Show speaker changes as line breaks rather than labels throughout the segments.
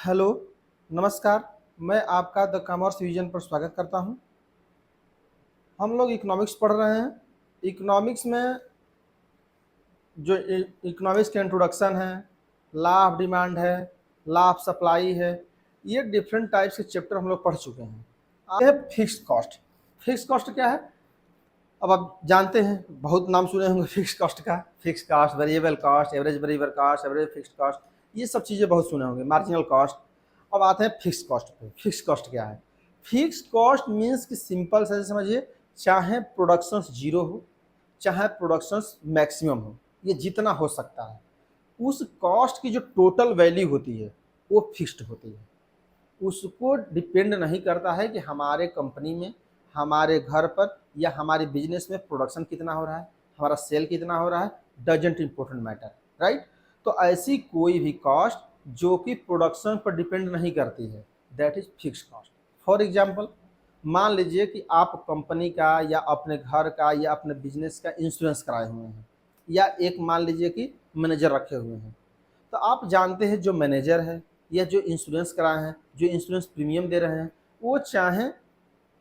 Hello, नमस्कार। मैं आपका द कॉमर्स विजन पर स्वागत करता हूं। हम लोग इकोनॉमिक्स पढ़ रहे हैं। इकोनॉमिक्स में जो इकोनॉमिक्स के इंट्रोडक्शन है, लॉ ऑफ डिमांड है, लॉ ऑफ सप्लाई है, ये डिफरेंट टाइप्स के चैप्टर हम लोग पढ़ चुके हैं। आगे है फिक्स्ड कॉस्ट। फिक्स्ड कॉस्ट क्या है? अब आप जानते हैं, बहुत नाम सुने होंगे फिक्स्ड कॉस्ट का। Fixed cost, variable cost, average variable cost, average fixed cost, ये सब चीज़ें बहुत सुने होंगे, मार्जिनल कॉस्ट। अब आते हैं फिक्स्ड कॉस्ट पे। फिक्स्ड कॉस्ट क्या है? फिक्स्ड कॉस्ट मीन्स कि सिंपल से समझिए, चाहे प्रोडक्शन जीरो हो, चाहे प्रोडक्शन मैक्सिमम हो, ये जितना हो सकता है, उस कॉस्ट की जो टोटल वैल्यू होती है वो फिक्स्ड होती है। उसको डिपेंड नहीं करता है कि हमारे कंपनी में, हमारे घर पर या हमारे बिजनेस में प्रोडक्शन कितना हो रहा है, हमारा सेल कितना हो रहा है, डजेंट इम्पोर्टेंट मैटर, राइट। तो ऐसी कोई भी कॉस्ट जो कि प्रोडक्शन पर डिपेंड नहीं करती है, that is fixed cost. For example, मान लीजिए कि आप कंपनी का या अपने घर का या अपने बिजनेस का इंश्योरेंस कराए हुए हैं, या एक मान लीजिए कि मैनेजर रखे हुए हैं। तो आप जानते हैं जो मैनेजर है या जो इंश्योरेंस कराए हैं, जो इंश्योरेंस प्रीमियम दे रहे हैं, वो चाहे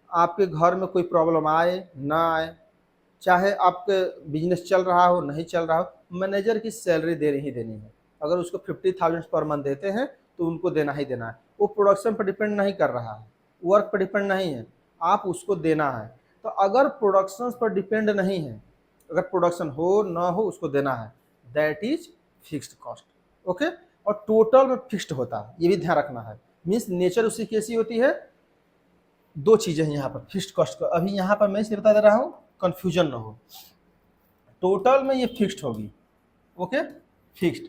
आपके घर में कोई प्रॉब्लम आए ना आए, चाहे आपके बिजनेस चल रहा हो नहीं चल रहा हो, मैनेजर की सैलरी देनी ही देनी है। अगर उसको 50,000 पर मंथ देते हैं तो उनको देना ही देना है। वो प्रोडक्शन पर डिपेंड नहीं कर रहा है, वर्क पर डिपेंड नहीं है, आप उसको देना है। तो अगर प्रोडक्शन पर डिपेंड नहीं है, अगर प्रोडक्शन हो ना हो, उसको देना है, that is fixed cost. Okay. और टोटल में फिक्स्ड होता है, ये भी ध्यान रखना है। मीन्स नेचर उसकी कैसी होती है? दो चीजें हैं यहाँ पर फिक्स्ड कॉस्ट को, अभी यहाँ पर मैं इसलिए बता दे रहा हूँ, कंफ्यूजन ना हो। टोटल में ये फिक्स्ड होगी, ओके, फिक्स्ड।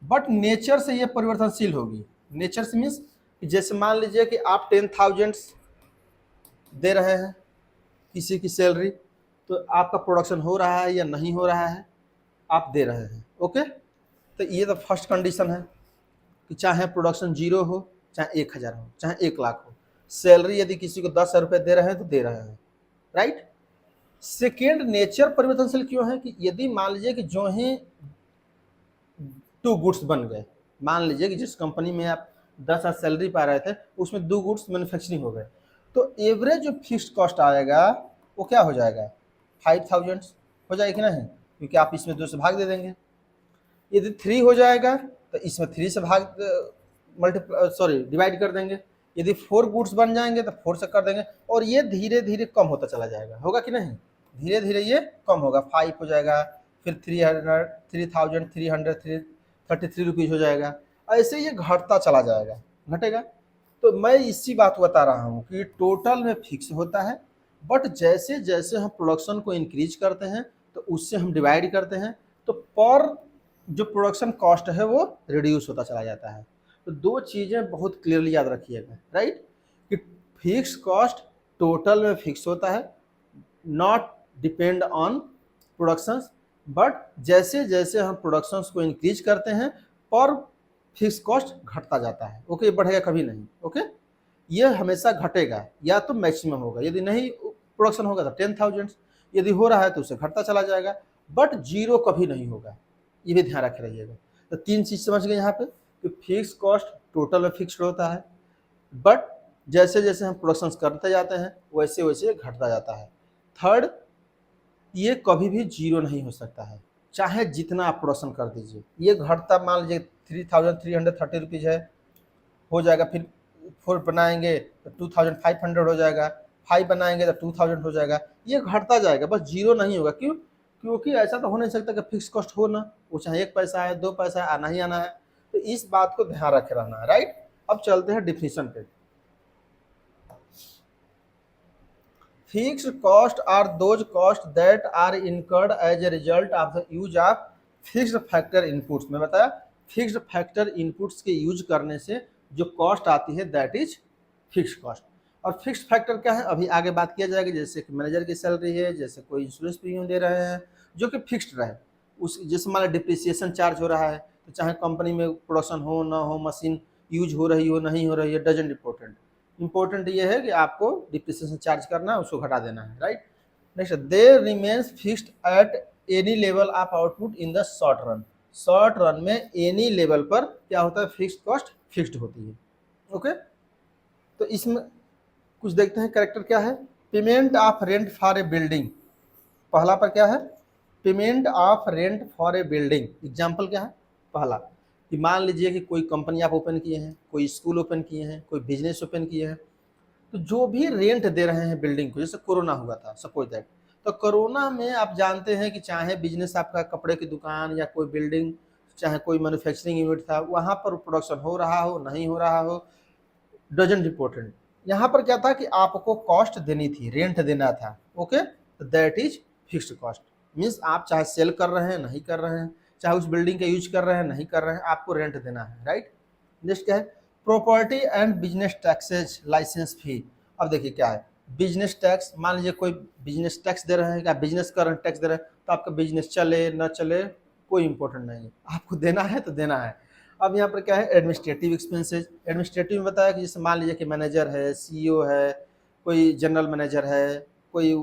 बट नेचर से ये परिवर्तनशील होगी। नेचर से मीन्स जैसे मान लीजिए कि आप 10,000 दे रहे हैं किसी की सैलरी, तो आपका प्रोडक्शन हो रहा है या नहीं हो रहा है, आप दे रहे हैं, ओके। तो ये तो फर्स्ट कंडीशन है कि चाहे प्रोडक्शन जीरो हो, चाहे 1,000 हो, चाहे 1,00,000 हो, सैलरी यदि किसी को 10,000 दे रहे हैं तो दे रहे हैं, राइट। सेकेंड, नेचर परिवर्तनशील क्यों है कि यदि मान लीजिए कि जो ही टू गुड्स बन गए, मान लीजिए कि जिस कंपनी में आप 10,000 सैलरी पा रहे थे, उसमें 2 गुड्स मैन्युफैक्चरिंग हो गए, तो एवरेज जो फिक्स्ड कॉस्ट आएगा वो क्या हो जाएगा? 5,000 हो जाएगी नहीं, क्योंकि आप इसमें 2 से भाग दे देंगे। यदि 3 हो जाएगा तो इसमें 3 से भाग डिवाइड कर देंगे। यदि 4 गुड्स बन जाएंगे तो 4 से कर देंगे, और ये धीरे धीरे कम होता चला जाएगा, होगा कि नहीं? धीरे धीरे ये कम होगा, 5 हो जाएगा, फिर 300, 3,333 रुपीज़ हो जाएगा। ऐसे ये घटता चला जाएगा, घटेगा। तो मैं इसी बात को बता रहा हूँ कि टोटल में फिक्स होता है, बट जैसे जैसे हम प्रोडक्शन को इंक्रीज करते हैं तो उससे हम डिवाइड करते हैं, तो पर जो प्रोडक्शन कॉस्ट है वो रिड्यूस होता चला जाता है। तो दो चीज़ें बहुत क्लियरली याद रखिएगा, राइट, कि फिक्स कॉस्ट टोटल में फिक्स होता है, not depend on production, but जैसे जैसे हम प्रोडक्शन को इंक्रीज करते हैं पर फिक्स कॉस्ट घटता जाता है, ओके, बढ़ेगा कभी नहीं, ओके। ये हमेशा घटेगा, या तो मैक्सिमम होगा, यदि नहीं प्रोडक्शन होगा तो 10,000, यदि हो रहा है तो उसे घटता चला जाएगा, बट जीरो कभी नहीं होगा, ये भी ध्यान रखे रहिएगा। तो 3 चीज समझ गए यहाँ पे कि फिक्स कॉस्ट टोटल में फिक्स्ड होता है, बट जैसे जैसे हम प्रोडक्शन करते जाते हैं वैसे वैसे घटता जाता है। थर्ड, ये कभी भी जीरो नहीं हो सकता है, चाहे जितना आप प्रोडक्शन कर दीजिए। ये घटता, मान लीजिए 3,330 रुपीज़ है, हो जाएगा, फिर 4 बनाएंगे तो 2,500 हो जाएगा, 5 बनाएंगे तो 2,000 हो जाएगा, ये घटता जाएगा, बस जीरो नहीं होगा। क्यों? क्योंकि ऐसा तो हो नहीं सकता कि फिक्स कॉस्ट हो ना, वो चाहे 1 पैसा है, 2 पैसा है, आना ही आना है। तो इस बात को ध्यान रखे रहना है, राइट। अब चलते हैं डिफिनीशन पे। Fixed cost are those costs that are incurred as a result of the use of fixed factor inputs। मैं बताया, फिक्स्ड फैक्टर इनपुट्स के यूज करने से जो कॉस्ट आती है दैट इज फिक्स्ड कॉस्ट। और फिक्स्ड फैक्टर क्या है, अभी आगे बात किया जाएगा। जैसे कि मैनेजर की सैलरी है, जैसे कोई इंश्योरेंस प्रीमियम दे रहे हैं जो कि फिक्स्ड रहे, उस जैसे मान डिप्रिसिएशन चार्ज हो रहा है, तो चाहे कंपनी में प्रोडक्शन हो ना हो, मशीन यूज हो रही हो नहीं हो रही है, डजेंट इम्पोर्टेंट। इंपॉर्टेंट ये है कि आपको डिप्रिसिएशन चार्ज करना है, उसको घटा देना है, right. Next, they remains fixed at any level of output in the short run. Short run में एनी लेवल पर क्या होता है, फिक्स्ड कॉस्ट फिक्स्ड होती है। ओके, तो इसमें कुछ देखते हैं कैरेक्टर क्या है। Payment of rent for a building, पहला पर क्या है, payment of rent for a building. Example क्या है, पहला कि मान लीजिए कि कोई कंपनी आप ओपन किए हैं, कोई स्कूल ओपन किए हैं, कोई बिजनेस ओपन किए हैं, तो जो भी रेंट दे रहे हैं बिल्डिंग को, जैसे कोरोना हुआ था सपोज दैट, तो कोरोना में आप जानते हैं कि चाहे बिजनेस आपका कपड़े की दुकान या कोई बिल्डिंग, चाहे कोई मैन्युफैक्चरिंग यूनिट था, वहाँ पर प्रोडक्शन हो रहा हो नहीं हो रहा हो, डजंट इम्पोर्टेंट। यहाँ पर क्या था कि आपको कॉस्ट देनी थी, रेंट देना था। ओके, तो that is fixed cost. Means आप चाहे सेल कर रहे हैं नहीं कर रहे हैं, चाहे उस बिल्डिंग का यूज कर रहे हैं नहीं कर रहे हैं, आपको रेंट देना है, राइट। नेक्स्ट क्या है, property and business taxes licence fee. अब देखिए क्या है, बिजनेस टैक्स, मान लीजिए कोई बिजनेस टैक्स दे रहे हैं, क्या बिजनेस कर रहे हैं टैक्स दे रहे हैं, तो आपका बिजनेस चले ना चले कोई इंपॉर्टेंट नहीं है, आपको देना है तो देना है। अब यहाँ पर क्या है, एडमिनिस्ट्रेटिव एक्सपेंसेज। एडमिनिस्ट्रेटिव में बताया कि जैसे मान लीजिए कि मैनेजर है, सीईओ है, कोई जनरल मैनेजर है, कोई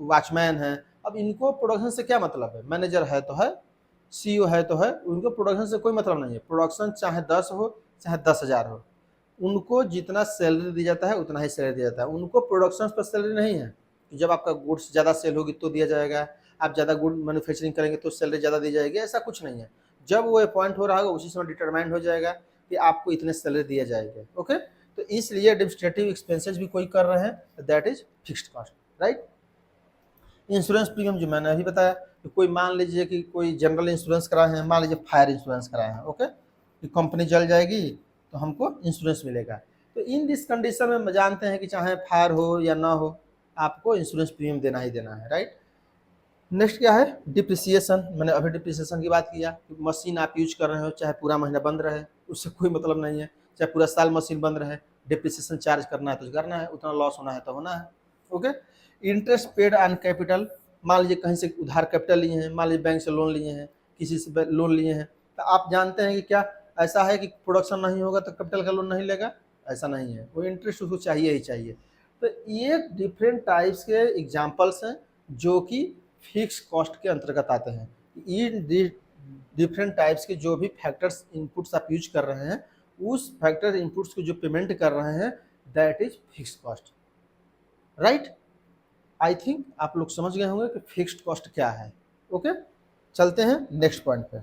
वॉचमैन है। अब इनको प्रोडक्शन से क्या मतलब है, मैनेजर है तो है, सीईओ है तो है, उनको प्रोडक्शन से कोई मतलब नहीं है। प्रोडक्शन चाहे 10 हो चाहे 10,000 हो, उनको जितना सैलरी दी जाता है उतना ही सैलरी दिया जाता है। उनको प्रोडक्शन पर सैलरी नहीं है कि जब आपका गुड्स ज़्यादा सेल होगी तो दिया जाएगा, आप ज़्यादा गुड मैन्युफैक्चरिंग करेंगे तो सैलरी ज़्यादा दी जाएगी, ऐसा कुछ नहीं है। जब वो अपॉइंट हो रहा होगा उसी समय डिटरमाइंड हो जाएगा कि आपको इतने सैलरी दिया जाएगा। ओके, तो इसलिए एडमिनिस्ट्रेटिव एक्सपेंसेस भी कोई कर रहे हैं, that is fixed cost, right. Insurance premium जो मैंने अभी बताया कि कोई मान लीजिए कि कोई जनरल इंश्योरेंस कराए हैं, मान लीजिए फायर इंश्योरेंस कराए हैं, ओके, कि कंपनी जल जाएगी तो हमको इंश्योरेंस मिलेगा। तो इन दिस कंडीशन में जानते हैं कि चाहे फायर हो या ना हो, आपको इंश्योरेंस प्रीमियम देना ही देना है, राइट। नेक्स्ट क्या है, डिप्रिसिएशन। मैंने अभी डिप्रिसिएशन की बात किया कि मशीन आप यूज कर रहे हो, चाहे पूरा महीना बंद रहे उससे कोई मतलब नहीं है, चाहे पूरा साल मशीन बंद रहे, डिप्रिसिएशन चार्ज करना है तो करना है, उतना लॉस होना है तो होना है। Okay, interest paid on capital. मान लीजिए कहीं से उधार कैपिटल लिए हैं, मान लीजिए बैंक से लोन लिए हैं, किसी से लोन लिए हैं, तो आप जानते हैं कि क्या ऐसा है कि प्रोडक्शन नहीं होगा तो कैपिटल का लोन नहीं लेगा, ऐसा नहीं है, वो इंटरेस्ट उसको चाहिए ही चाहिए। तो ये डिफरेंट टाइप्स के एग्जाम्पल्स हैं जो कि फिक्स कॉस्ट के अंतर्गत आते हैं। इन डिफरेंट टाइप्स के जो भी फैक्टर्स इनपुट्स आप यूज कर रहे हैं, उस फैक्टर इनपुट्स को जो पेमेंट कर रहे हैं, that is fix cost, right. I think आप लोग समझ गए होंगे कि फिक्स्ड कॉस्ट क्या है। ओके, चलते हैं नेक्स्ट पॉइंट पे,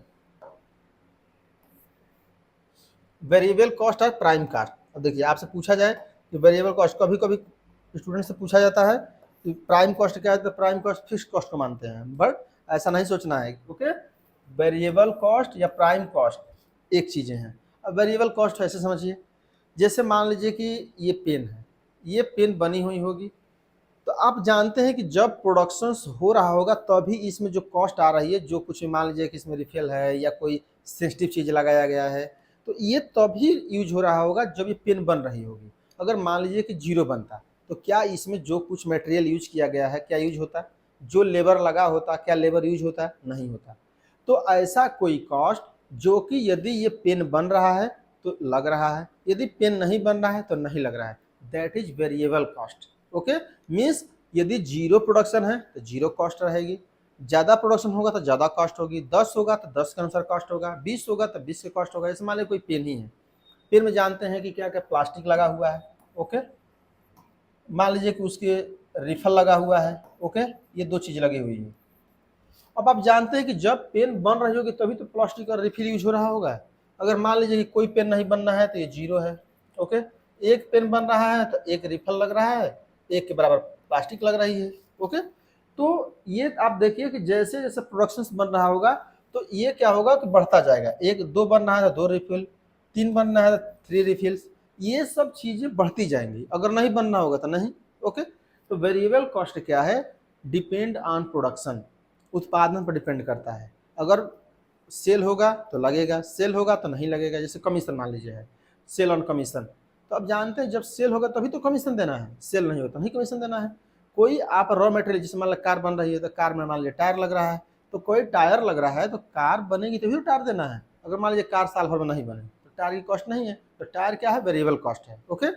वेरिएबल कॉस्ट और प्राइम कॉस्ट। अब देखिए आपसे पूछा जाए कि वेरिएबल कॉस्ट, कभी कभी स्टूडेंट से पूछा जाता है कि प्राइम कॉस्ट क्या है, तो प्राइम कॉस्ट फिक्स्ड कॉस्ट को मानते हैं, बट ऐसा नहीं सोचना है। ओके, वेरिएबल कॉस्ट या प्राइम कॉस्ट एक चीज़ें हैं। अब वेरिएबल कॉस्ट ऐसे समझिए, जैसे मान लीजिए कि ये पेन है, ये पेन बनी हुई होगी, तो आप जानते हैं कि जब प्रोडक्शन हो रहा होगा तभी इसमें जो कॉस्ट आ रही है, जो कुछ मान लीजिए कि इसमें रिफिल है या कोई सेंसिटिव चीज़ लगाया गया है, तो ये तभी यूज हो रहा होगा जब ये पेन बन रही होगी। अगर मान लीजिए कि जीरो बनता, तो क्या इसमें जो कुछ मटेरियल यूज किया गया है क्या यूज होता, जो लेबर लगा होता क्या लेबर यूज होता, नहीं होता। तो ऐसा कोई कॉस्ट जो कि यदि ये पेन बन रहा है तो लग रहा है, यदि पेन नहीं बन रहा है तो नहीं लग रहा है, that is variable cost. Okay, means यदि जीरो प्रोडक्शन है तो जीरो कॉस्ट रहेगी, ज़्यादा प्रोडक्शन होगा तो ज़्यादा कॉस्ट होगी, 10 होगा तो 10 के अनुसार कॉस्ट होगा, 20 होगा तो 20 के कॉस्ट होगा। जैसे मान लीजिए कोई पेन ही है, पेन में जानते हैं कि क्या क्या प्लास्टिक लगा हुआ है। ओके, मान लीजिए कि उसके रिफल लगा हुआ है। ओके, ये दो चीज़ लगी हुई है। अब आप जानते हैं कि जब पेन बन रही होगी तभी तो प्लास्टिक का रिफिल यूज हो रहा होगा। अगर मान लीजिए कि कोई पेन नहीं बन रहा है तो ये जीरो है। ओके, एक पेन बन रहा है तो एक रिफल लग रहा है, एक के बराबर प्लास्टिक लग रही है। ओके, तो ये आप देखिए कि जैसे जैसे प्रोडक्शन बन रहा होगा तो ये क्या होगा कि बढ़ता जाएगा, एक दो बन रहा है तो दो रिफिल, तीन बन रहा है तो थ्री रिफिल्स, ये सब चीज़ें बढ़ती जाएंगी, अगर नहीं बनना होगा तो नहीं। ओके, तो वेरिएबल कॉस्ट क्या है, डिपेंड ऑन प्रोडक्शन, उत्पादन पर डिपेंड करता है। अगर सेल होगा तो लगेगा, सेल होगा तो नहीं लगेगा। जैसे कमीशन मान लीजिए है, सेल ऑन कमीशन, तो अब जानते हैं जब सेल होगा तभी तो कमीशन देना है, सेल नहीं होता नहीं कमीशन देना है। कोई आप रॉ मटेरियल, जैसे मान लो कार बन रही है तो कार में मान लीजिए टायर लग रहा है, तो कोई टायर लग रहा है तो कार बनेगी तभी तो टायर देना है। अगर मान लीजिए कार साल भर में नहीं बने तो टायर की कॉस्ट नहीं है, तो टायर क्या है, वेरिएबल कॉस्ट है। ओके,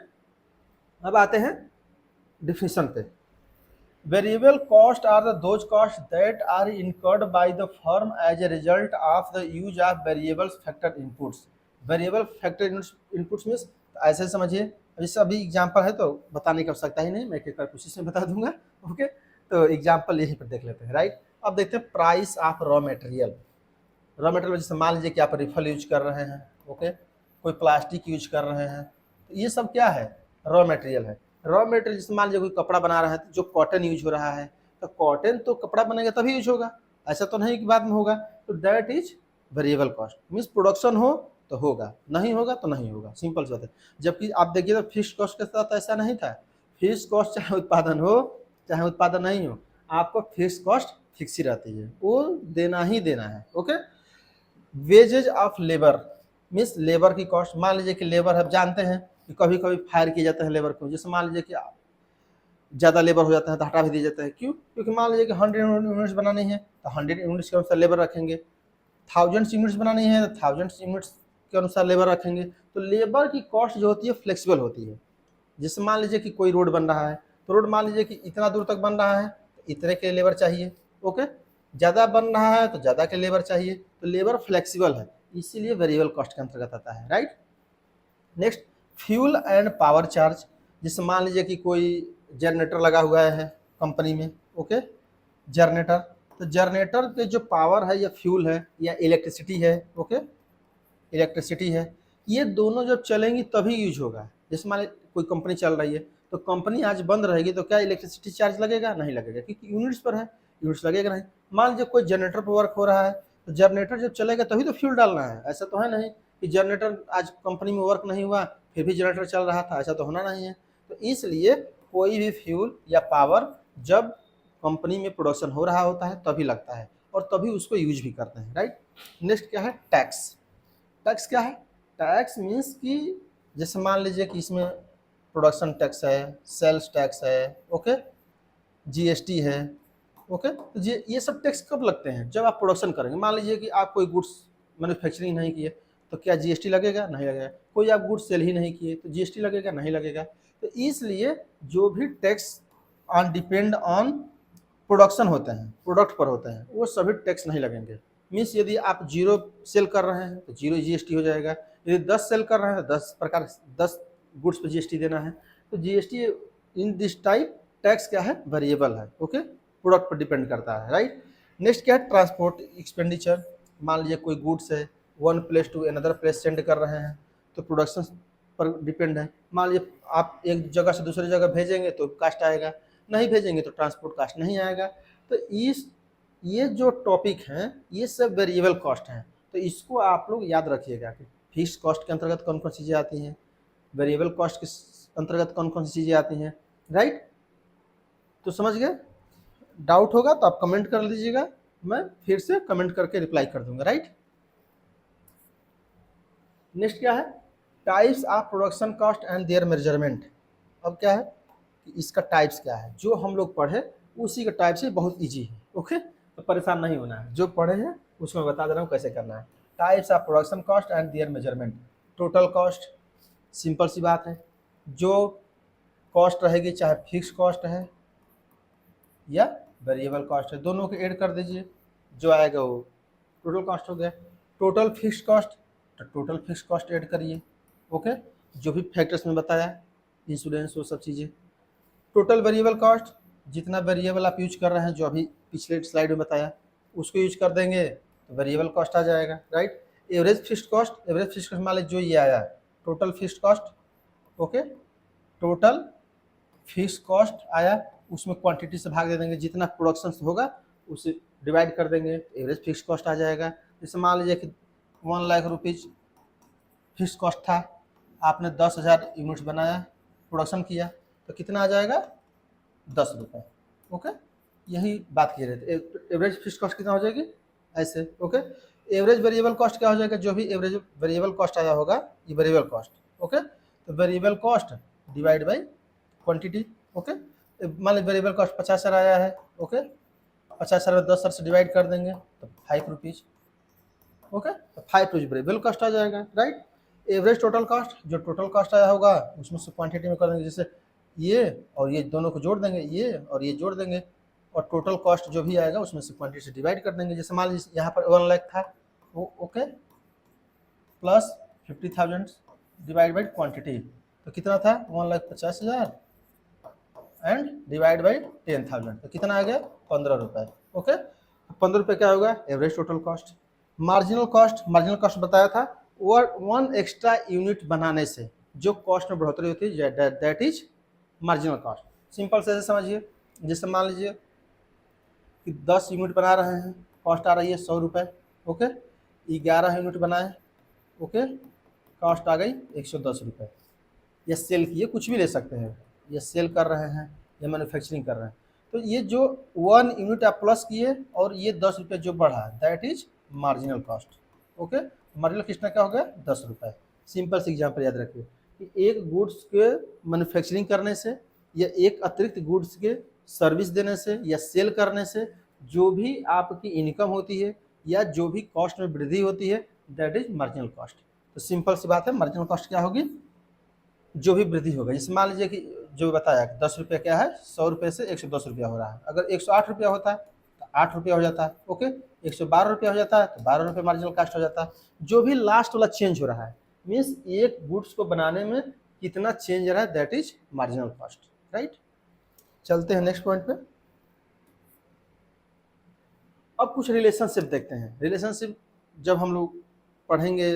अब आते हैं डिफिनीशन पे। Variable cost are those cost that are incurred by the firm as a result of the use of variable factor inputs. Variable factor inputs means ऐसे समझिए, जैसे अभी एग्जांपल है तो बताने की आवश्यकता ही नहीं, मैं एक एक कोशिश में बता दूंगा। ओके, तो एग्जांपल यहीं पर देख लेते हैं, राइट। अब देखते हैं price of raw material. Raw material जैसे मान लीजिए कि आप रिफल यूज कर रहे हैं, ओके, कोई प्लास्टिक यूज कर रहे हैं, तो ये सब क्या है, रॉ मटेरियल है। रॉ मटेरियल जैसे मान लीजिए कोई कपड़ा बना रहा है तो जो कॉटन यूज हो रहा है, तो कॉटन तो कपड़ा बनेगा तभी यूज होगा, ऐसा तो नहीं कि बाद में होगा। तो that is variable cost, means production हो तो होगा, नहीं होगा तो नहीं होगा, सिंपल सी बात है। जबकि आप देखिए तो फिक्स कॉस्ट के साथ ऐसा नहीं था। फिक्स कॉस्ट चाहे उत्पादन हो चाहे उत्पादन नहीं हो, आपको फिक्स कॉस्ट फिक्स ही रहती है, वो देना ही देना है। Okay, wages of labour means labour की कॉस्ट। मान लीजिए कि लेबर है, जानते हैं कि कभी कभी फायर किए जाते हैं लेबर को, जैसे मान लीजिए कि ज़्यादा लेबर हो जाता है तो हटा भी दिया जाता है। क्यों? क्योंकि मान लीजिए कि 100 यूनिट्स बनानी है तो 100 यूनिट्स के अनुसार लेबर रखेंगे, 1000 यूनिट्स बनानी है तो 1000 यूनिट्स के अनुसार लेबर रखेंगे। तो लेबर की कॉस्ट जो होती है फ्लेक्सिबल होती है। जैसे मान लीजिए कि कोई रोड बन रहा है, तो रोड मान लीजिए कि इतना दूर तक बन रहा है तो इतने के लेबर चाहिए। ओके, ज़्यादा बन रहा है तो ज़्यादा के लेबर चाहिए। तो लेबर फ्लेक्सिबल है, इसीलिए वेरिएबल कॉस्ट के अंतर्गत आता है, right. Next, fuel and power charge. जैसे मान लीजिए कि कोई जनरेटर लगा हुआ है कंपनी में, ओके, जनरेटर, तो जनरेटर के जो पावर है या फ्यूल है या इलेक्ट्रिसिटी है, ओके, इलेक्ट्रिसिटी है, ये दोनों जब चलेंगी तभी यूज होगा। जैसे मान लीजिए कोई कंपनी चल रही है तो कंपनी आज बंद रहेगी तो क्या इलेक्ट्रिसिटी चार्ज लगेगा? नहीं लगेगा, क्योंकि यूनिट्स पर है, यूनिट्स लगेगा नहीं। मान लीजिए कोई जनरेटर पर वर्क हो रहा है तो जनरेटर जब चलेगा तभी तो फ्यूल डालना है, ऐसा तो है नहीं कि जनरेटर आज कंपनी में वर्क नहीं हुआ फिर भी जनरेटर चल रहा था, ऐसा तो होना नहीं है। तो इसलिए कोई भी फ्यूल या पावर जब कंपनी में प्रोडक्शन हो रहा होता है तभी लगता है और तभी उसको यूज भी करते हैं, राइट। नेक्स्ट क्या है, टैक्स। टैक्स क्या है? टैक्स मीन्स कि जैसे मान लीजिए कि इसमें प्रोडक्शन टैक्स है, सेल्स टैक्स है, ओके, जीएसटी है, ओके। तो ये सब टैक्स कब लगते हैं? जब आप प्रोडक्शन करेंगे। मान लीजिए कि आप कोई गुड्स मैन्युफैक्चरिंग नहीं किए तो क्या जीएसटी लगेगा? नहीं लगेगा। कोई आप गुड्स सेल ही नहीं किए तो जीएसटी लगेगा? नहीं लगेगा। तो इसलिए जो भी tax on depend on production होते हैं, प्रोडक्ट पर होते हैं, वो सभी टैक्स नहीं लगेंगे। मीन्स यदि आप 0 सेल कर रहे हैं तो 0 जीएसटी हो जाएगा, यदि 10 सेल कर रहे हैं तो 10 गुड्स पर जीएसटी देना है। तो GST in this type tax क्या है? वेरिएबल है, ओके, प्रोडक्ट पर डिपेंड करता है, राइट। नेक्स्ट क्या है? Transport expenditure. मान लीजिए कोई गुड्स है, one place to another place send कर रहे हैं तो प्रोडक्शन पर डिपेंड है। मान लीजिए आप एक जगह से दूसरी जगह भेजेंगे तो कास्ट आएगा, नहीं भेजेंगे तो ट्रांसपोर्ट कास्ट नहीं आएगा। तो ये जो टॉपिक हैं ये सब वेरिएबल कॉस्ट हैं। तो इसको आप लोग याद रखिएगा कि फिक्स कॉस्ट के अंतर्गत कौन कौन सी चीज़ें आती हैं, वेरिएबल कॉस्ट के अंतर्गत कौन कौन सी चीज़ें आती हैं, राइट। तो समझ गए? डाउट होगा तो आप कमेंट कर लीजिएगा, मैं फिर से कमेंट करके रिप्लाई कर दूंगा, राइट। नेक्स्ट क्या है? Types of production cost and their measurement. अब क्या है कि इसका टाइप्स क्या है, जो हम लोग पढ़े उसी का टाइप से बहुत इजी है, ओके। तो परेशान नहीं होना है, जो पढ़े हैं उसको मैं बता दे रहा हूँ कैसे करना है। Types of production cost and their measurement. Total cost, simple सी बात है, जो कॉस्ट रहेगी चाहे फिक्स कॉस्ट है या वेरिएबल कॉस्ट है, दोनों को ऐड कर दीजिए, जो आएगा वो टोटल कॉस्ट हो गया। टोटल फिक्स कॉस्ट, तो टोटल फिक्स कॉस्ट ऐड करिए, ओके, जो भी फैक्टर्स में बताया, इंश्योरेंस वो सब चीज़ें। टोटल वेरिएबल कॉस्ट, जितना वेरिएबल आप यूज कर रहे हैं जो अभी पिछले स्लाइड में बताया उसको यूज कर देंगे तो वेरिएबल कॉस्ट आ जाएगा, right. Average fixed cost, average fixed cost मान लीजिए जो ये आया total fixed cost, okay, total fix cost आया, उसमें क्वांटिटी से भाग दे देंगे, जितना प्रोडक्शन होगा उसे डिवाइड कर देंगे, एवरेज फिक्स कॉस्ट आ जाएगा। जैसे मान लीजिए कि 1,00,000 रुपीज़ फिक्स कॉस्ट था, आपने 10,000 यूनिट्स बनाया, प्रोडक्शन किया, तो कितना आ जाएगा? 10 रुपये, ओके। यही बात की रहे थे, एवरेज फिक्स कॉस्ट कितना हो जाएगी ऐसे, ओके। एवरेज वेरिएबल कॉस्ट क्या हो जाएगा? जो भी एवरेज वेरिएबल कॉस्ट आया होगा ये वेरिएबल कॉस्ट, ओके। तो variable cost divide by quantity, okay. मान लीजिए वेरिएबल कॉस्ट 50,000 आया है, ओके, 50,000 में 10 से डिवाइड कर देंगे तो 5 रुपीज़, ओके। तो 5 रुपीज़ वेरिएबल कॉस्ट आ जाएगा, राइट। एवरेज टोटल कॉस्ट, जो टोटल कॉस्ट आया होगा उसमें से क्वांटिटी में कर देंगे, जैसे ये और ये दोनों को जोड़ देंगे, ये और ये जोड़ देंगे, और टोटल कॉस्ट जो भी आएगा उसमें से क्वांटिटी से डिवाइड कर देंगे। जैसे मान लीजिए यहाँ पर 1 लाख था, वो okay, plus 50,000 divide by quantity, तो कितना था 1,50,000 एंड डिवाइड बाई 10,000, तो कितना आ गया 15 रुपये। ओके, 15 रुपये क्या होगा average total cost. Marginal cost बताया था, और 1 एक्स्ट्रा यूनिट बनाने से जो कॉस्ट में बढ़ोतरी होती है that is marginal cost. Simple से ऐसे समझिए, जैसे मान लीजिए कि 10 यूनिट बना रहे हैं, कॉस्ट आ रही है 100 रुपये। ओके, 11 यूनिट बनाए, ओके, कॉस्ट आ गई 110 रुपये। या सेल किए, कुछ भी ले सकते हैं, ये सेल कर रहे हैं या मैन्युफैक्चरिंग कर रहे हैं, तो ये जो 1 यूनिट आप प्लस किए और ये 10 रुपये जो बढ़ा that is marginal cost. Okay, marginal कितना क्या हो गया 10 रुपये। सिंपल से एग्जाम्पल याद रखिए कि एक गुड्स के मैन्युफैक्चरिंग करने से या एक अतिरिक्त गुड्स के सर्विस देने से या सेल करने से जो भी आपकी इनकम होती है या जो भी कॉस्ट में वृद्धि होती है दैट इज मार्जिनल कॉस्ट। तो सिंपल सी बात है, मार्जिनल कॉस्ट क्या होगी, जो भी वृद्धि होगा। जैसे मान लीजिए कि जो बताया 10 रुपये क्या है, 100 रुपये से 110 रुपया हो रहा है। अगर 108 रुपया होता है तो 8 रुपया हो जाता है। ओके, 112 रुपया हो जाता है तो 12 रुपये मार्जिनल कॉस्ट हो जाता है। जो भी लास्ट वाला चेंज हो रहा है मीन्स एक गुड्स को बनाने में कितना चेंज रहा है that is marginal cost, right. चलते हैं नेक्स्ट पॉइंट पे। अब कुछ रिलेशनशिप देखते हैं। रिलेशनशिप जब हम लोग पढ़ेंगे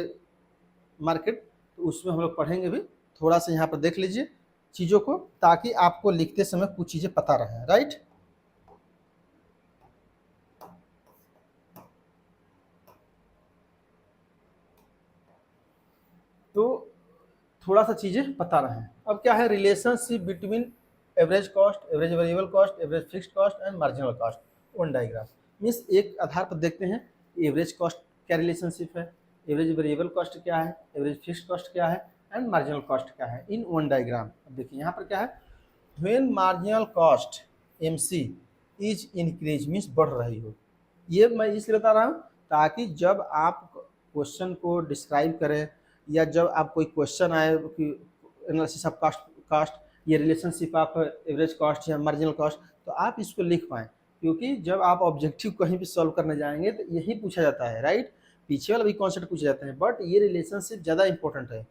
मार्केट तो उसमें हम लोग पढ़ेंगे भी, थोड़ा सा यहाँ पर देख लीजिए चीज़ों को, ताकि आपको लिखते समय कुछ चीज़ें पता रहे, राइट। तो थोड़ा सा चीज़ें पता रहे। अब क्या है relationship between average cost, average variable cost, average fixed cost and marginal cost on diagram. Means एक आधार पर देखते हैं एवरेज कॉस्ट क्या रिलेशनशिप है, एवरेज वेरिएबल कॉस्ट क्या है, एवरेज फिक्स्ड कॉस्ट क्या है एंड मार्जिनल कॉस्ट क्या है इन वन डायग्राम। अब देखिए यहाँ पर क्या है, when marginal cost MC is increase means बढ़ रही हो। ये मैं इसलिए बता रहा हूँ ताकि जब आप क्वेश्चन को डिस्क्राइब करें या जब आप कोई क्वेश्चन आए कि एनालिसिस ऑफ कास्ट ये रिलेशनशिप ऑफ एवरेज कॉस्ट या मार्जिनल कॉस्ट, तो आप इसको लिख पाएँ। क्योंकि जब आप ऑब्जेक्टिव कहीं भी सॉल्व करने जाएंगे तो यही पूछा जाता है, राइट। पीछे वाला भी कॉन्सेप्ट पूछे जाते हैं बट ये रिलेशनशिप ज़्यादा इंपॉर्टेंट है।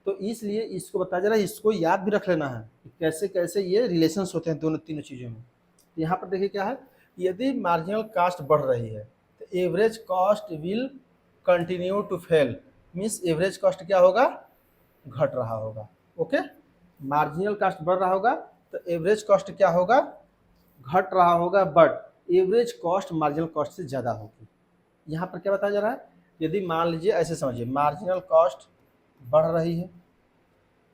तो इसलिए इसको बताया जा रहा है, इसको याद भी रख लेना है कि कैसे कैसे ये रिलेशंस होते हैं दोनों तीनों चीज़ों में। तो यहाँ पर देखिए क्या है, यदि मार्जिनल कॉस्ट बढ़ रही है तो average cost will continue to fall. Means average cost क्या होगा, घट रहा होगा। ओके, मार्जिनल कॉस्ट बढ़ रहा होगा तो एवरेज कॉस्ट क्या होगा, घट रहा होगा, but average cost marginal cost से ज़्यादा होगी। यहाँ पर क्या बताया जा रहा है, यदि मान लीजिए ऐसे समझिए मार्जिनल कॉस्ट बढ़ रही है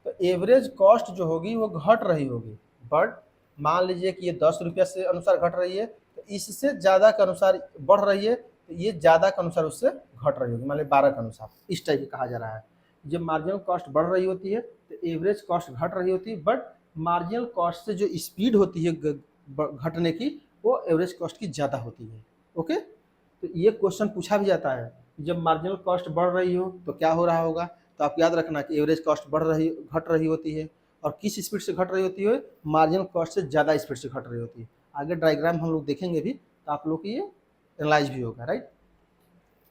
तो एवरेज कॉस्ट जो होगी वो घट रही होगी, बट मान लीजिए कि ये 10 रुपये से अनुसार घट रही है तो इससे ज़्यादा के अनुसार बढ़ रही है, तो ये ज़्यादा के अनुसार उससे घट रही होगी, मान लीजिए 12 के अनुसार। इस टाइप कहा जा रहा है, जब मार्जिनल कॉस्ट बढ़ रही होती है तो एवरेज कॉस्ट घट रही होती है, बट मार्जिनल कॉस्ट से जो स्पीड होती है घटने की वो एवरेज कॉस्ट की ज़्यादा होती है। ओके, तो ये क्वेश्चन पूछा भी जाता है, जब मार्जिनल कॉस्ट बढ़ रही हो तो क्या हो रहा होगा। तो आप याद रखना कि एवरेज कॉस्ट घट रही होती है, और किस स्पीड से घट रही होती है, मार्जिनल कॉस्ट से ज़्यादा स्पीड से घट रही होती है। आगे डायग्राम हम लोग देखेंगे भी तो आप लोग की ये एनालाइज भी होगा, right.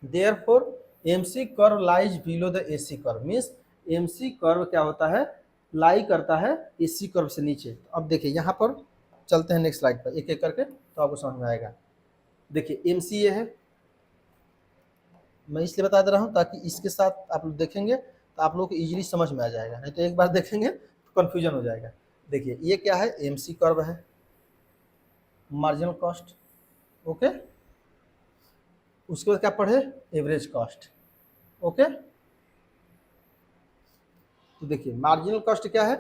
Therefore MC curve lies below the AC curve. Means MC curve क्या होता है, लाई करता है AC कर्व से नीचे। तो अब देखिए यहाँ पर चलते हैं नेक्स्ट स्लाइड पर एक एक करके तो आपको समझ में आएगा। देखिए MC ये है, मैं इसलिए बता दे रहा हूँ ताकि इसके साथ आप लोग देखेंगे तो आप लोग को ईजिली समझ में आ जाएगा, नहीं तो एक बार देखेंगे तो कन्फ्यूजन हो जाएगा। देखिए ये क्या है, MC कर्व है, मार्जिनल कॉस्ट। ओके, उसके बाद क्या पढ़े, एवरेज कॉस्ट। ओके, तो देखिए मार्जिनल कॉस्ट क्या है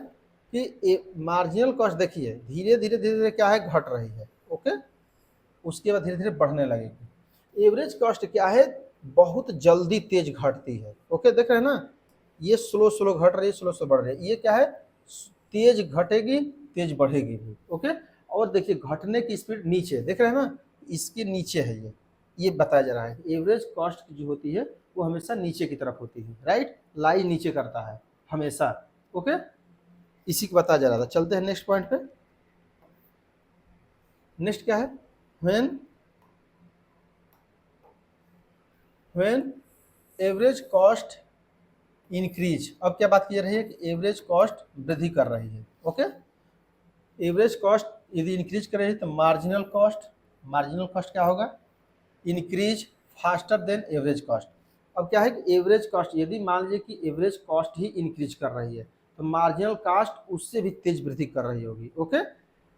कि मार्जिनल कॉस्ट देखिए धीरे धीरे धीरे धीरे क्या है, घट रही है। ओके, उसके बाद धीरे धीरे बढ़ने लगेगी। एवरेज कॉस्ट क्या है, बहुत जल्दी तेज घटती है। ओके, देख रहे हैं ना, ये स्लो स्लो घट रही है, स्लो स्लो बढ़ रही है। ये क्या है, तेज घटेगी तेज बढ़ेगी भी। ओके, और देखिए घटने की स्पीड नीचे, देख रहे हैं ना, इसके नीचे है ये बताया जा रहा है एवरेज कॉस्ट जो होती है वो हमेशा नीचे की तरफ होती है, राइट, लाई नीचे करता है हमेशा। ओके, इसी को बताया जा रहा था। चलते हैं नेक्स्ट पॉइंट पे। नेक्स्ट क्या है, व्हेन एवरेज कॉस्ट इंक्रीज। अब क्या बात की जा रही है कि एवरेज कॉस्ट वृद्धि कर रही है। ओके, एवरेज कॉस्ट यदि इंक्रीज कर रही है तो मार्जिनल कॉस्ट क्या होगा, increase faster than average cost. अब क्या है कि एवरेज कॉस्ट यदि मान लीजिए कि एवरेज कॉस्ट ही इंक्रीज कर रही है तो मार्जिनल कॉस्ट उससे भी तेज वृद्धि कर रही होगी। Okay,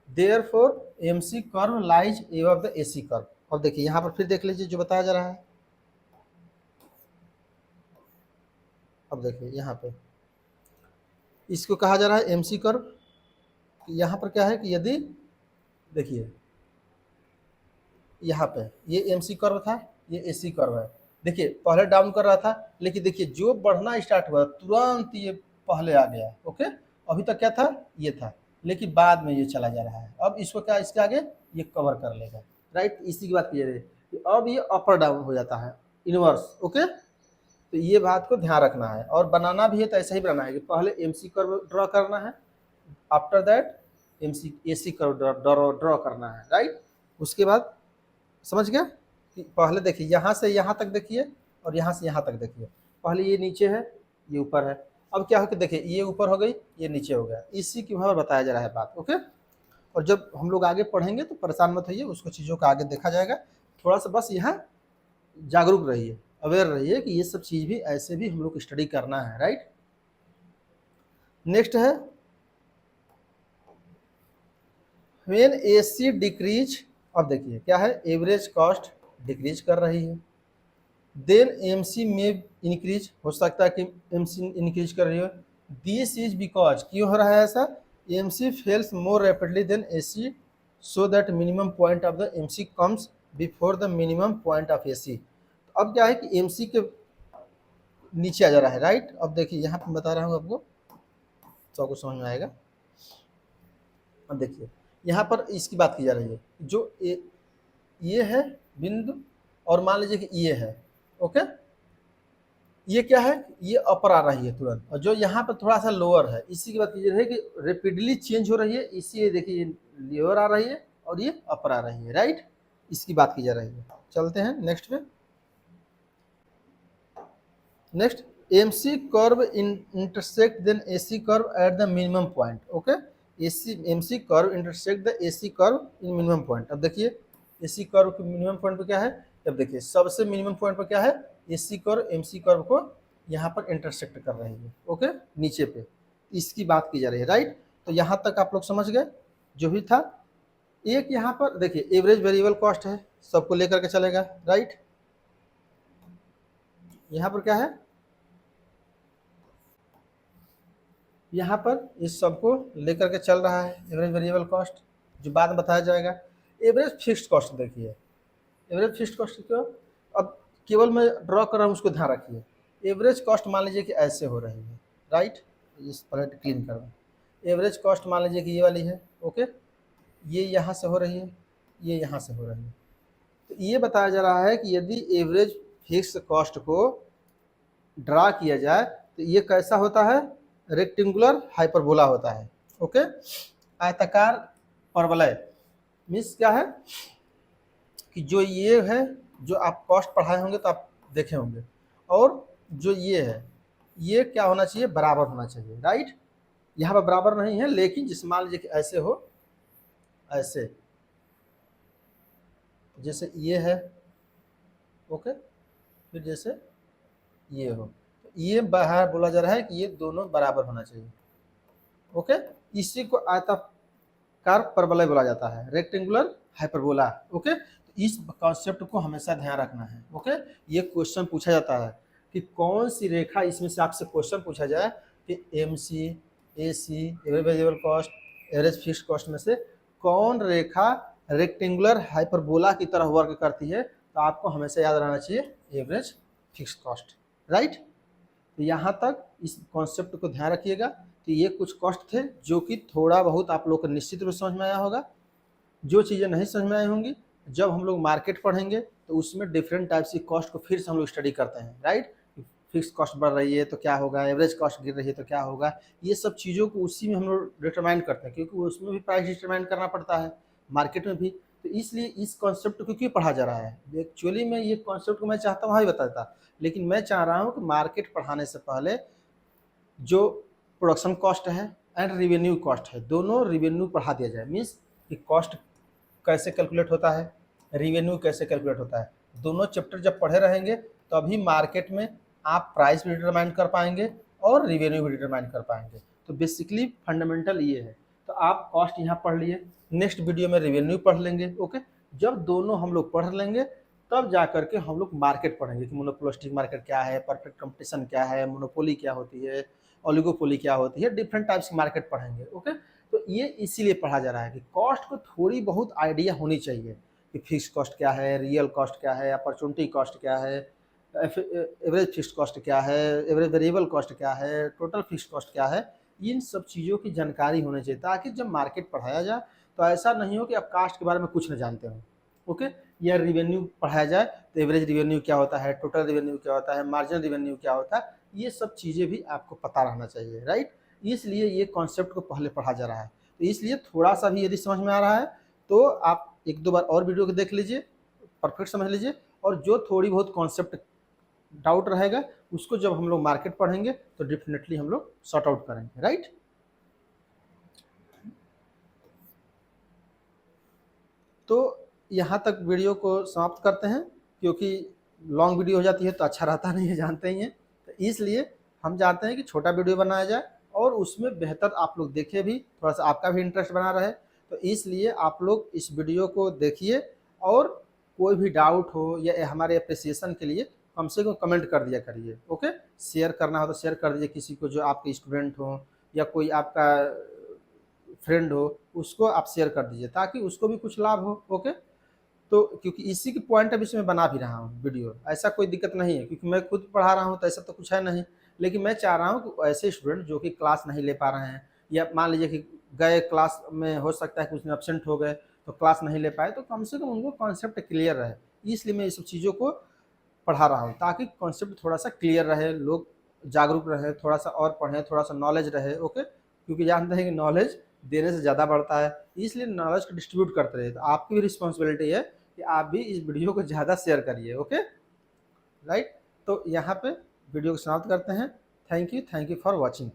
therefore MC curve lies above the AC curve. अब देखिए यहाँ पर फिर देख लीजिए जो बताया जा रहा है। अब देखिए यहाँ पे इसको कहा जा रहा है एमसी कर्व। यहाँ पर क्या है कि यदि देखिए यहाँ पे ये एमसी कर्व था, ये एसी कर्व है। देखिए पहले डाउन कर रहा था, लेकिन देखिए जो बढ़ना स्टार्ट हुआ तुरंत ये पहले आ गया। ओके, अभी तक क्या था, ये था, लेकिन बाद में ये चला जा रहा है। अब इसको क्या, इसके आगे ये कवर कर लेगा। राइट, इसी की बात की जा रही है कि अब ये अपर डाउन हो जाता है, इनवर्स। ओके, तो ये बात को ध्यान रखना है, और बनाना भी है तो ऐसा ही बनाना है कि पहले एमसी कर्व ड्रॉ करना है, after that MC AC curve draw करना है। राइट, उसके बाद समझ गया कि पहले देखिए यहाँ से यहाँ तक देखिए और यहाँ से यहाँ तक देखिए। पहले ये नीचे है, ये ऊपर है। अब क्या हो कि देखिए ये ऊपर हो गई, ये नीचे हो गया। इसी की वहाँ बताया जा रहा है बात। ओके, और जब हम लोग आगे पढ़ेंगे तो परेशान मत होइए, उसको चीज़ों का आगे देखा जाएगा। थोड़ा सा बस यहाँ जागरूक रहिए, अवेयर रहिए कि ये सब चीज़ भी ऐसे भी हम लोग को स्टडी करना है। राइट, नेक्स्ट है व्हेन एसी डिक्रीज। अब देखिए क्या है, एवरेज कॉस्ट डिक्रीज कर रही है, देन एमसी में इंक्रीज, हो सकता है कि एमसी इंक्रीज कर रही हो। दिस इज बिकॉज, क्यों हो रहा है ऐसा, MC falls more rapidly than AC so that minimum point of the MC comes before the minimum point of AC. अब क्या है कि एमसी के नीचे आ जा रहा है। राइट, अब देखिए यहाँ पे बता रहा हूँ आपको, तो कुछ समझ में आएगा। अब देखिए यहाँ पर इसकी बात की जा रही है, जो ये है बिंदु, और मान लीजिए कि ये है। ओके, ये क्या है, ये अपर आ रही है तुरंत, और जो यहाँ पर थोड़ा सा लोअर है, इसी की बात की जा रही है कि रेपिडली चेंज हो रही है। इसी देखिए ये लोअर आ रही है और ये अपर आ रही है। राइट, इसकी बात की जा रही है। चलते हैं नेक्स्ट पे। Next, MC curve intersect then AC curve at the minimum point. Okay, MC curve intersect the AC curve in minimum point. अब देखिए एसी कर्व के मिनिमम पॉइंट पे क्या है, अब देखिए सबसे मिनिमम पॉइंट पर क्या है, एसी कर्व एमसी कर्व को यहाँ पर इंटरसेक्ट कर रही है। ओके, नीचे पे इसकी बात की जा रही है। राइट, तो यहाँ तक आप लोग समझ गए जो भी था। एक यहाँ पर देखिए एवरेज वेरिएबल कॉस्ट है, सबको लेकर के चलेगा। राइट, यहाँ पर क्या है, यहाँ पर इस सबको लेकर के चल रहा है एवरेज वेरिएबल कॉस्ट, जो बाद में बताया जाएगा। एवरेज फिक्स्ड कॉस्ट देखिए, एवरेज फिक्स्ड कॉस्ट क्यों, अब केवल मैं ड्रॉ कर रहा हूँ, उसको ध्यान रखिए। एवरेज कॉस्ट मान लीजिए कि ऐसे हो रही है। राइट, इस पर क्लीन कर रहा हूँ। एवरेज कॉस्ट मान लीजिए कि ये वाली है। ओके, ये यहाँ से हो रही है, ये यहाँ से हो रही है। तो ये बताया जा रहा है कि यदि एवरेज फिक्स कॉस्ट को ड्रा किया जाए तो ये कैसा होता है, रेक्टेंगुलर हाइपरबोला होता है। ओके, आयताकार परवलय मीन्स क्या है कि जो ये है, जो आप कॉस्ट पढ़ाए होंगे तो आप देखे होंगे, और जो ये है ये क्या होना चाहिए, बराबर होना चाहिए। राइट, यहाँ पर बराबर नहीं है, लेकिन जिस मान लीजिए कि ऐसे हो, ऐसे जैसे ये है। ओके, फिर जैसे ये हो, तो ये बाहर बोला जा रहा है कि ये दोनों बराबर होना चाहिए। ओके, इसी को आयताकार परवलय बोला जाता है, रेक्टेंगुलर हाइपरबोला। ओके, तो इस कॉन्सेप्ट को हमेशा ध्यान रखना है। ओके, ये क्वेश्चन पूछा जाता है कि कौन सी रेखा, इसमें से आपसे क्वेश्चन पूछा जाए कि MC, AC, average variable cost, average fixed cost में से कौन रेखा रेक्टेंगुलर हाइपरबोला की तरह वर्क करती है, तो आपको हमेशा याद रहना चाहिए एवरेज फिक्स्ड कॉस्ट। राइट, तो यहाँ तक इस कॉन्सेप्ट को ध्यान रखिएगा। तो ये कुछ कॉस्ट थे जो कि थोड़ा बहुत आप लोग को निश्चित रूप से समझ में आया होगा। जो चीज़ें नहीं समझ में आई होंगी, जब हम लोग मार्केट पढ़ेंगे तो उसमें डिफरेंट टाइप्स की कॉस्ट को फिर से हम लोग स्टडी करते हैं। राइट, फिक्स कॉस्ट बढ़ रही है तो क्या होगा, एवरेज कॉस्ट गिर रही है तो क्या होगा, ये सब चीज़ों को उसी में हम लोग डिटरमाइन करते हैं, क्योंकि उसमें भी प्राइस डिटरमाइन करना पड़ता है, मार्केट में भी। तो इसलिए इस कॉन्सेप्ट को क्यों पढ़ा जा रहा है, एक्चुअली मैं ये कॉन्सेप्ट को मैं चाहता हूँ वहाँ ही बताता, लेकिन मैं चाह रहा हूँ कि मार्केट पढ़ाने से पहले जो प्रोडक्शन कॉस्ट है एंड रिवेन्यू कॉस्ट है, दोनों रिवेन्यू पढ़ा दिया जाए। मीन्स कि कॉस्ट कैसे कैलकुलेट होता है, रिवेन्यू कैसे कैलकुलेट होता है, दोनों चैप्टर जब पढ़े रहेंगे तभी मार्केट में आप प्राइस भी डिटरमाइन कर पाएंगे और रिवेन्यू भी डिटरमाइन कर पाएंगे। तो बेसिकली फंडामेंटल ये है। तो आप कॉस्ट यहाँ पढ़ लिए, नेक्स्ट वीडियो में रिवेन्यू पढ़ लेंगे। ओके, जब दोनों हम लोग पढ़ लेंगे तब जा करके हम लोग मार्केट पढ़ेंगे कि मोनोपोलिस्टिक मार्केट क्या है, परफेक्ट कंपटीशन क्या है, मोनोपोली क्या होती है, ओलिगोपोली क्या होती है, डिफरेंट टाइप्स की मार्केट पढ़ेंगे। ओके, तो ये इसीलिए पढ़ा जा रहा है कि कॉस्ट को थोड़ी बहुत आइडिया होनी चाहिए कि फिक्स कॉस्ट क्या है, रियल कॉस्ट क्या है, अपॉर्चुनिटी कॉस्ट क्या है, एवरेज फिक्स कॉस्ट क्या है, एवरेज वेरिएबल कॉस्ट क्या है, टोटल फिक्स कॉस्ट क्या है। इन सब चीज़ों की जानकारी होनी चाहिए ताकि जब मार्केट पढ़ाया जाए तो ऐसा नहीं हो कि आप कास्ट के बारे में कुछ न जानते हो। ओके, या रिवेन्यू पढ़ाया जाए तो एवरेज रिवेन्यू क्या होता है, टोटल रिवेन्यू क्या होता है, मार्जिनल रिवेन्यू क्या होता है, ये सब चीज़ें भी आपको पता रहना चाहिए, राइट। इसलिए ये कॉन्सेप्ट को पहले पढ़ा जा रहा है। तो इसलिए थोड़ा सा भी यदि समझ में आ रहा है तो आप एक दो बार और वीडियो को देख लीजिए, परफेक्ट समझ लीजिए, और जो थोड़ी बहुत कॉन्सेप्ट डाउट रहेगा उसको जब हम लोग मार्केट पढ़ेंगे तो डेफिनेटली हम लोग सॉर्ट आउट करेंगे, राइट। तो यहाँ तक वीडियो को समाप्त करते हैं, क्योंकि लॉन्ग वीडियो हो जाती है तो अच्छा रहता नहीं है, जानते ही हैं। तो इसलिए हम चाहते हैं कि छोटा वीडियो बनाया जाए और उसमें बेहतर आप लोग देखें भी, थोड़ा सा आपका भी इंटरेस्ट बना रहे। तो इसलिए आप लोग इस वीडियो को देखिए और कोई भी डाउट हो या हमारे अप्रिसिएशन के लिए कम से कम कमेंट कर दिया करिए। ओके, शेयर करना हो तो शेयर कर दीजिए किसी को जो आपके स्टूडेंट हो या कोई आपका फ्रेंड हो, उसको आप शेयर कर दीजिए ताकि उसको भी कुछ लाभ हो। ओके, तो क्योंकि इसी की पॉइंट ऑफ व्यू से मैं बना भी रहा हूँ वीडियो, ऐसा कोई दिक्कत नहीं है, क्योंकि मैं खुद पढ़ा रहा हूँ तो ऐसा तो कुछ है नहीं। लेकिन मैं चाह रहा हूँ कि ऐसे स्टूडेंट जो कि क्लास नहीं ले पा रहे हैं या मान लीजिए कि गए क्लास में, हो सकता है कि उसमें एब्सेंट हो गए तो क्लास नहीं ले पाए, तो कम से कम उनको कॉन्सेप्ट क्लियर रहे। इसलिए मैं ये सब चीज़ों को पढ़ा रहा हूँ ताकि कॉन्सेप्ट थोड़ा सा क्लियर रहे, लोग जागरूक रहे, थोड़ा सा और पढ़ें, थोड़ा सा नॉलेज रहे। ओके, क्योंकि जानते हैं कि नॉलेज देने से ज़्यादा बढ़ता है, इसलिए नॉलेज को डिस्ट्रीब्यूट करते रहे। तो आपकी भी रिस्पॉन्सिबिलिटी है कि आप भी इस वीडियो को ज़्यादा शेयर करिए। Okay, right. तो यहाँ पे वीडियो को समाप्त करते हैं। Thank you for watching.